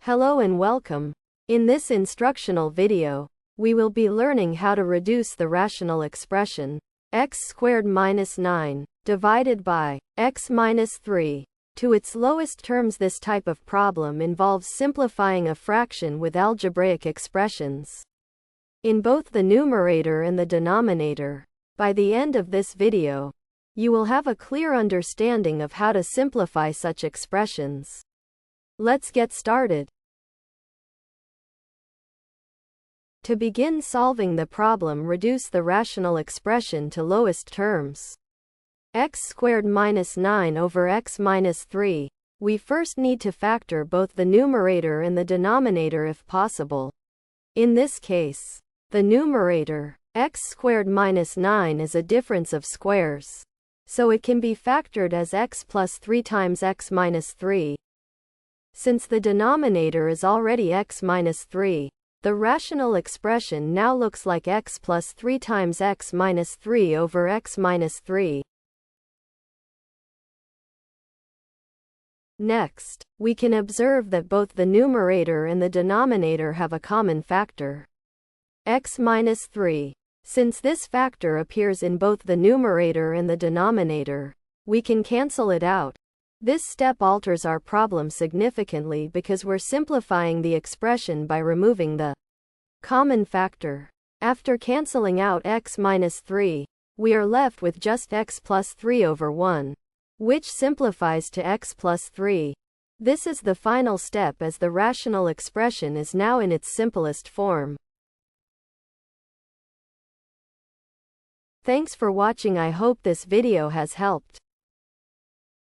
Hello and welcome. In this instructional video, we will be learning how to reduce the rational expression x squared minus 9 divided by x minus 3 to its lowest terms. This type of problem involves simplifying a fraction with algebraic expressions in both the numerator and the denominator. By the end of this video, you will have a clear understanding of how to simplify such expressions. Let's get started. To begin solving the problem, reduce the rational expression to lowest terms. X squared minus 9 over x minus 3. We first need to factor both the numerator and the denominator if possible. In this case, the numerator, x squared minus 9, is a difference of squares, so it can be factored as x plus 3 times x minus 3. Since the denominator is already x minus 3, the rational expression now looks like x plus 3 times x minus 3 over x minus 3. Next, we can observe that both the numerator and the denominator have a common factor, x minus 3. Since this factor appears in both the numerator and the denominator, we can cancel it out. This step alters our problem significantly because we're simplifying the expression by removing the common factor. After canceling out x minus 3, we are left with just x plus 3 over 1, which simplifies to x plus 3. This is the final step, as the rational expression is now in its simplest form. Thanks for watching. I hope this video has helped.